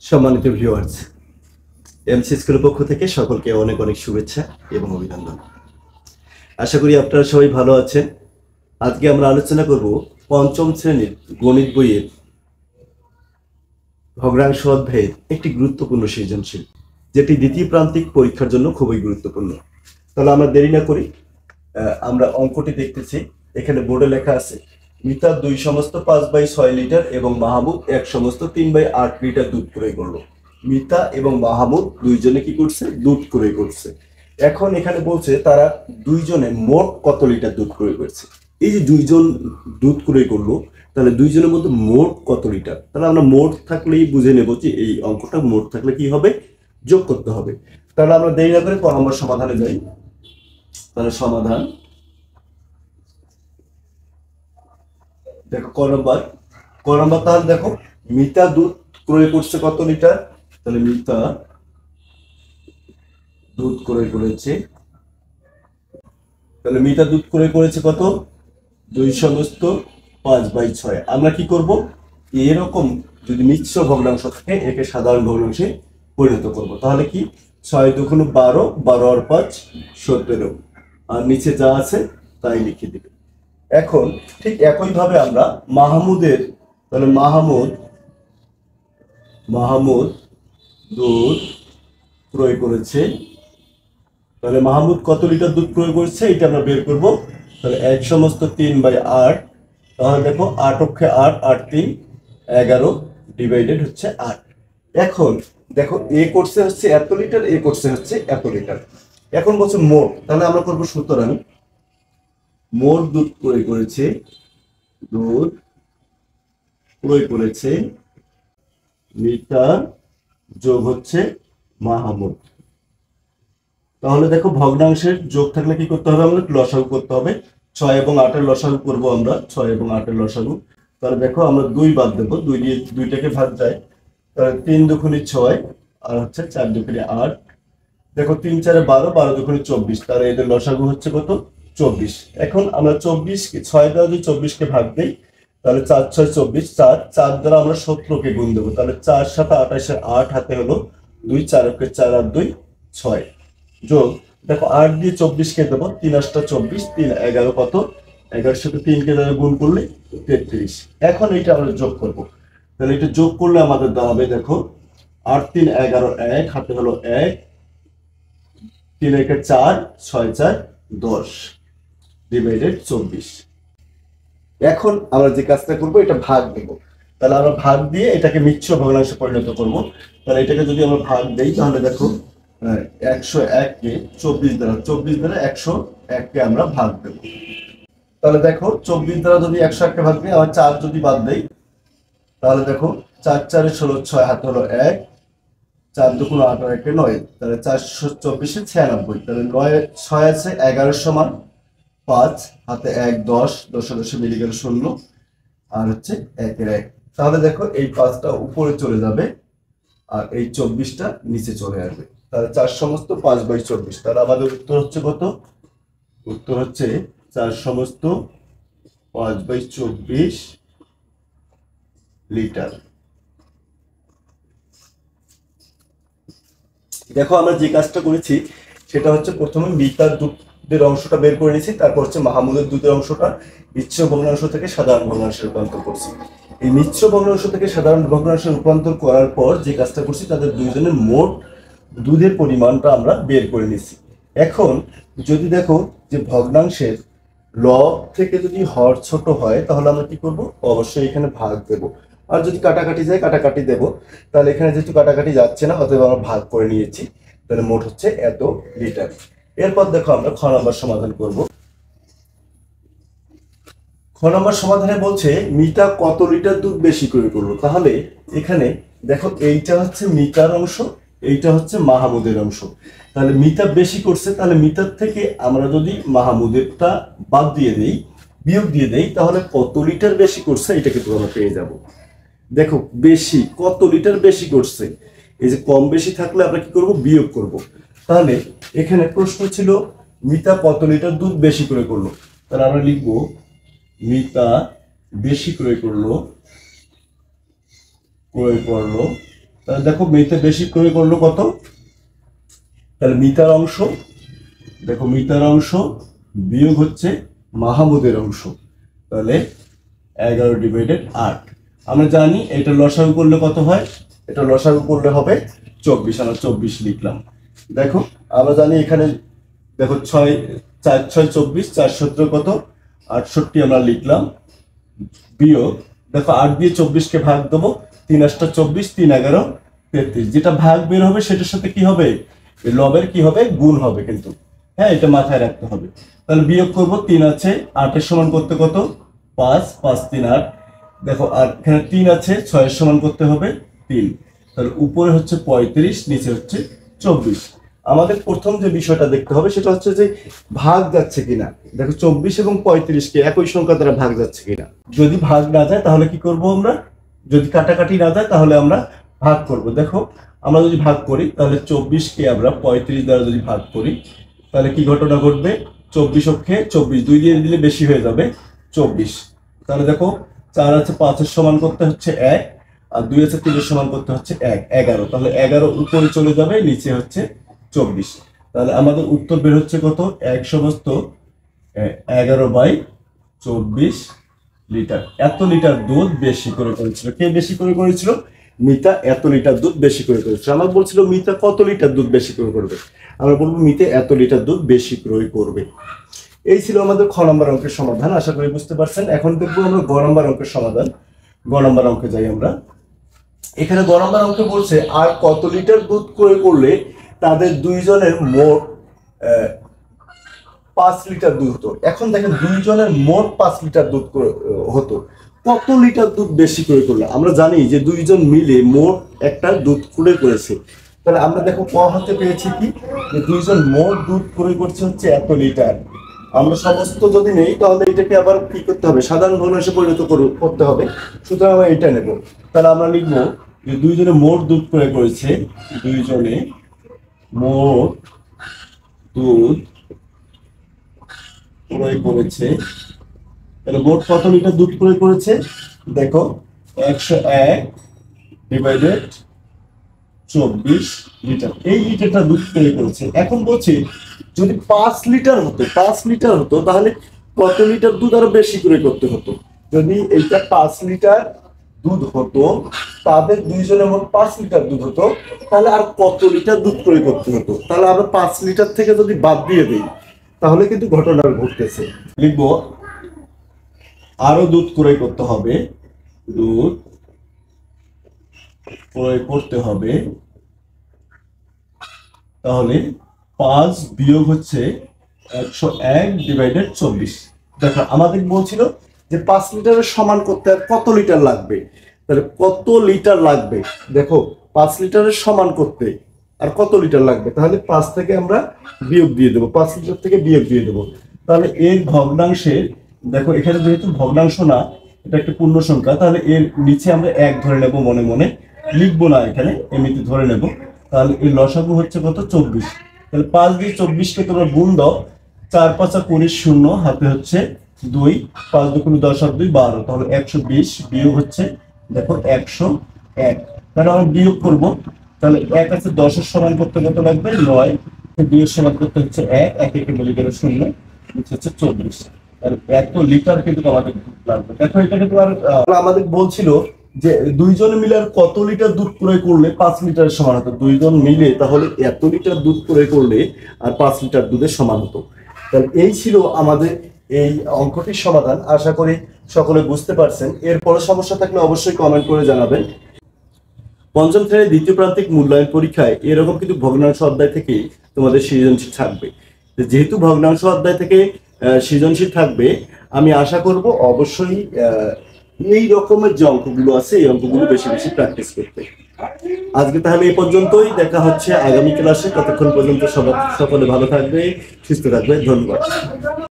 সম্মানিত viewers, MC স্কুলের পক্ষ থেকে সকলকে অনেক অনেক শুভেচ্ছা এবং অভিনন্দন। আশা করি আপনারা সবাই ভালো আছেন। আজকে আমরা আলোচনা করব পঞ্চম শ্রেণীর গণিত বইয়ের ভগ্নাংশ অধ্যায়ের একটি গুরুত্বপূর্ণ সৃজনশীল, যেটি দ্বিতীয় প্রান্তিক পরীক্ষার জন্য খুবই গুরুত্বপূর্ণ। তাহলে আমরা দেরি না করি, আমরা অঙ্কটি দেখতেছি। এখানে বোর্ডে লেখা আছে মিতা 2 সমস্ত 5/6 লিটার এবং মাহমুদ 1 সমস্ত 3/8 লিটার দুধ ক্রয় করলো। মিতা এবং মাহমুদ দুইজনে কি করছে? দুধ ক্রয় করছে। এখন এখানে বলছে তারা দুইজনে মোট কত লিটার দুধ ক্রয় করছে। এই যে দুইজন দুধ ক্রয় করলো, তাহলে দুইজনের মধ্যে মোট কত লিটার? তাহলে আমরা মোট থাকলেই বুঝে নেব যে এই অঙ্কটা মোট থাকলে কি হবে, যোগ করতে হবে। তাহলে আমরা দেরি না করে ক নম্বর সমাধানে যাই। তাহলে সমাধান দেখো, ক নম্বর তাহলে দেখো মিতা দুধ ক্রয় করছে কত লিটার? তাহলে মিতা দুধ ক্রয় করেছে, তাহলে মিতা দুধ ক্রয় করেছে কত? 2 সমস্ত 5/6। আমরা কি করব, এরকম যদি মিশ্র ভগ্নাংশ থাকে একে সাধারণ ভগ্নাংশে পরিণত করব। তাহলে কি 6 দুগুণ 12, 12 আর 5 17, আর নিচে যা আছে তাই লিখে দিবে। এখন ঠিক একইভাবে আমরা মাহমুদের, তাহলে মাহমুদ দুধ ক্রয় করেছে, তাহলে মাহমুদ কত লিটার দুধ ক্রয় করেছে এটা আমরা বের করব। তাহলে 1 সমস্ত 3/8, তাহলে দেখো 8 অক্ষে 8, 8 3 11 ডিভাইডেড হচ্ছে 8। এখন দেখো এ করছে হচ্ছে এত লিটার, এ করছে হচ্ছে এত লিটার। এখন বলছে মোট, তাহলে আমরা করবো সুতরাং মোট দুধ ক্রয় করেছে, দুধ ক্রয় করেছে মিতা যোগ হচ্ছে মাহমুদ। তাহলে দেখো ভগ্নাংশের যোগ থাকলে কি করতে হবে? আমাদের লসাগু করতে হবে। 6 এবং 8 এর লসাগু করব আমরা, 6 এবং 8 এর লসাগু। তাহলে দেখো আমরা 2 বাদ দেবো, 2 দিয়ে 2টাকে ভাগ যায়, তাহলে 3 দুগুণে 6 আর হচ্ছে 4 দুগুণে 8। দেখো 3 4 12, 12 দুগুণে 24, তাহলে এদের লসাগু হচ্ছে কত? 24। এখন আমরা 24 কে 6 দ্বারা যদি 24 কে ভাগ দেই, তাহলে 4 6 24, 4 দ্বারা আমরা 17 কে গুণ দেবো, তাহলে 4 7 28, 8 হাতে হলো 2, 4 অক্ষে 4 আর 2 6 যোগ, দেখো 8 দিয়ে 24 কে দেবো, 3 8 24, 3 11 কত? 11 সাথে 3 কে দ্বারা গুণ করলে 33। এখন এটা আমরা যোগ করব, তাহলে এটা যোগ করলে আমাদের দাঁড়াবে দেখো 8 3 11, 1 হাতে হলো 1, 3 1 4, 6 4 10 ডিভাইডেড 24। এখন আমরা যে কাজটা করব, এটা ভাগ দেব। তাহলে আমরা ভাগ দিয়ে এটাকে মিশ্র ভগ্নাংশে পরিণত করব। তাহলে এটাকে যদি আমরা ভাগ দেই, তাহলে দেখো 101 কে 24 দ্বারা, 24 দ্বারা 101 কে আমরা ভাগ দেব। তাহলে দেখো 24 দ্বারা যদি 101 কে ভাগ দিই, আবার 4 যদি বাদ দেই, তাহলে দেখো 4 4 16, 6 হাতে হলো 1, 4 দুগুণ 8 আর 1 9, তাহলে 424 96, তাহলে 9 6 আছে 11 সমান 5, হাতে 1 10, 10 10 মিলে গেল 0, আর হচ্ছে 1 এর 1। তাহলে দেখো এই 5টা উপরে চলে যাবে আর এই 24টা নিচে চলে আসবে। তাহলে 4 সমস্ত 5/24, তাহলে আমাদের উত্তর হচ্ছে কত? উত্তর হচ্ছে 4 সমস্ত 5/24 লিটার। দেখো আমরা যে কাজটা করেছি সেটা হচ্ছে প্রথমে মিতার দুধের অংশটা বের করে নিয়েছি, তারপর হচ্ছে মাহমুদের দুধের অংশটা মিশ্র ভগ্নাংশ থেকে সাধারণ ভগ্নাংশে রূপান্তর করছি। এই মিশ্র ভগ্নাংশ থেকে সাধারণ ভগ্নাংশে রূপান্তর করার পর যে কাজটা করছি, তাদের দুইজনের মোট দুধের পরিমাণটা আমরা বের করে নিয়েছি। এখন যদি দেখো যে ভগ্নাংশের লব থেকে যদি হর ছোট হয়, তাহলে আমরা কি করব? অবশ্যই এখানে ভাগ দেব। আর যদি কাটাকাটি যায়, কাটাকাটি দেব। তাহলে এখানে যেহেতু কাটাকাটি যাচ্ছে না, অতএব আমরা ভাগ করে নিয়েছি, তাহলে মোট হচ্ছে এত লিটার। এরপর দেখো আমরা খ নম্বর সমাধান করব। খ নম্বর সমাধানে বলছে মিতা কত লিটার দুধ বেশি করে করলো। তাহলে এখানে দেখো এইটা হচ্ছে মিতার অংশ, এইটা হচ্ছে মাহমুদের অংশ। তাহলে মিতা বেশি করছে, তাহলে মিতার থেকে আমরা যদি মাহমুদেরটা বাদ দিয়ে দেই, বিয়োগ দিয়ে দেই, তাহলে কত লিটার বেশি করছে এটা কিন্তু আমরা পেয়ে যাব। দেখো বেশি কত লিটার বেশি করছে, এই যে কম বেশি থাকলে আমরা কি করব? বিয়োগ করব। তাহলে এখানে প্রশ্ন ছিল মিতা কত লিটার দুধ বেশি করে করলো, তাহলে আমরা লিখবো মিতা বেশি ক্রয় করলো তাহলে দেখো মিতে বেশি ক্রয় করলো কত, তাহলে মিতার অংশ, দেখো মিতার অংশ বিয়োগ হচ্ছে মাহমুদের অংশ, তাহলে 11/8। আমরা জানি এটা লসাগু করলে কত হয়, এটা লসাগু করলে হবে 24, আমরা 24 লিখলাম। দেখো আমরা জানি এখানে দেখো 6 4 6 24, 4 17 কত 68 আমরা লিখলাম, বিয়োগ দেখো 8 দিয়ে 24 কে ভাগ দেবো, 3 8 24, 3 11 33, যেটা ভাগ বের হবে সেটার সাথে কি হবে, লবের কি হবে, গুণ হবে কিন্তু, হ্যাঁ এটা মাথায় রাখতে হবে। তাহলে বিয়োগ করব, 3 আছে 8 এর সমান করতে কত 5, 5 3 8, দেখো আর এখানে 3 আছে 6 এর সমান করতে হবে 3, তাহলে উপরে হচ্ছে 35, নিচে হচ্ছে 24। আমাদের প্রথম যে বিষয়টা দেখতে হবে সেটা হচ্ছে যে ভাগ যাচ্ছে কিনা, দেখো 24 এবং 35 কে একই সংখ্যা দ্বারা ভাগ যাচ্ছে কিনা। যদি ভাগ না যায় তাহলে কি করব আমরা, যদি কাটাকাটি না যায় তাহলে আমরা ভাগ করব। দেখো আমরা যদি ভাগ করি তাহলে 24 কে আমরা 35 দ্বারা যদি ভাগ করি তাহলে কি ঘটনা ঘটবে, 24 অক্ষে 24 2 দিয়ে দিলে বেশি হয়ে যাবে 24, তাহলে দেখো 4 আছে 5 এর সমান করতে হচ্ছে 1, আর 2 আছে 3 এর সমান করতে হচ্ছে 1, 11, তাহলে 11 উপরে চলে যাবে, নিচে হচ্ছে 24, তাহলে আমাদের উত্তর বের হচ্ছে কত, 11/24 লিটার। এত লিটার দুধ বেশি করে করেছিল, কে বেশি করে করেছিল, মিতা এত লিটার দুধ বেশি করে করেছিল। আমার বলছিল মিতা কত লিটার দুধ বেশি করে করবে, আমরা বলবো মিতা এত লিটার দুধ বেশি ক্রয় করবে। এই ছিল আমাদের খ নম্বর অঙ্কের সমাধান, আশা করি বুঝতে পারছেন। এখন দেখবো আমরা গ নম্বর অঙ্কের সমাধান। গ নম্বর অঙ্কে যাই আমরা। এখানে গ নম্বর অঙ্কে বলছে আর কত লিটার দুধ ক্রয় করলে তাদের দুইজনের মোট 5 লিটার দুধ হতো। এখন দেখেন দুইজনের মোট 5 লিটার দুধ হতো, কত লিটার দুধ বেশি করে করলে, আমরা জানি যে দুইজন মিলে মোট একটা দুধ ক্রয় করেছে, তাহলে আমরা দেখো ক হতে পেয়েছি কি, যে দুইজন মোট দুধ ক্রয় করছে হচ্ছে এত লিটার। আমরা সমস্ত যদি নেই তাহলে এটাকে আবার কি করতে হবে, সাধারণ ভগ্নাংশে পরিণত করতে হবে, সুতরাং আমরা এটা নেব। তাহলে আমরা লিখবো যে দুইজনে মোট দুধ ক্রয় করেছে, দুইজনে মোট দুধ ক্রয় করেছে, তাহলে মোট কত লিটার দুধ ক্রয় করেছে, দেখো 101/24 লিটার, এই লিটারটা দুধ ক্রয় করেছে। এখন বলছি যদি 5 লিটার হতো, 5 লিটার হতো তাহলে কত লিটার দুধ আরো বেশি করে করতে হতো। যদি এইটা 5 লিটার দুধ হতো, তাদের দুইজনের মোট 5 লিটার দুধ হতো, তাহলে আর কত লিটার দুধ ক্রয় করতে হতো। তাহলে আমরা 5 লিটার থেকে যদি বাদ দিয়ে দিই তাহলে কিন্তু ঘটনা ঘটতেছে। লিখবো আরো দুধ ক্রয় করতে হবে, দুধ ক্রয় করতে হবে, তাহলে 5 বিয়োগ হচ্ছে 101/24। দেখো আমাদের বলছিল যে 5 লিটারের সমান করতে আর কত লিটার লাগবে, তাহলে কত লিটার লাগবে, দেখো 5 লিটারের সমান করতে আর কত লিটার লাগবে, তাহলে 5 থেকে আমরা বিয়োগ দিয়ে দেবো, 5 লিটার থেকে বিয়োগ দিয়ে দেবো। তাহলে এর ভগ্নাংশের, দেখো এখানে যেহেতু ভগ্নাংশ না, এটা একটা পূর্ণ সংখ্যা, তাহলে এর নিচে আমরা 1 ধরে নেব, মনে মনে লিখবো না, এখানে এমনিতে ধরে নেব। তাহলে এর লসাগু হচ্ছে কত 24, তাহলে 5 দিয়ে 24কে তোমরা গুণ দাও, 4 5 20 0, হাতে হচ্ছে 2, 5 2 10 আর 2 12, তাহলে 120 বিয়োগ হচ্ছে দেখো 101। তাহলে আমরা বিয়োগ করব, তাহলে 1 আছে 10 এর সমান করতে কত লাগবে 9, 2 এর সমান করতে হচ্ছে 1, 1 একে মিলে গেল 0, হচ্ছে 24, তাহলে 1 লিটার কিন্তু আমাদের লাগবে। দেখো এটা কিন্তু আর আমাদের বলছিল যে দুইজন মিলে আর কত লিটার দুধ ক্রয় করলে 5 লিটারের সমান হতো, দুইজন মিলে তাহলে এত লিটার দুধ ক্রয় করলে আর 5 লিটার দুধের সমান হতো। তাহলে এই ছিল আমাদের এই অঙ্কটির সমাধান, আশা করি সকলে বুঝতে পারছেন। এরপরে সমস্যা থাকলে অবশ্যই কমেন্ট করে জানাবেন। পঞ্চম শ্রেণীর দ্বিতীয় প্রান্তিক মূল্যায়ন পরীক্ষায় এরকম কিন্তু ভগ্নাংশ অধ্যায় থেকে তোমাদের সৃজনশীল থাকবে। যেহেতু ভগ্নাংশ অধ্যায় থেকে সৃজনশীল থাকবে, আমি আশা করব অবশ্যই এই রকমের যে অঙ্কগুলো আছে এই অঙ্কগুলো বেশি বেশি প্র্যাকটিস করতে। আজকে তাহলে এই পর্যন্তই, দেখা হচ্ছে আগামী ক্লাসে। ততক্ষণ পর্যন্ত সকলে ভালো থাকবে, সুস্থ থাকবে, ধন্যবাদ।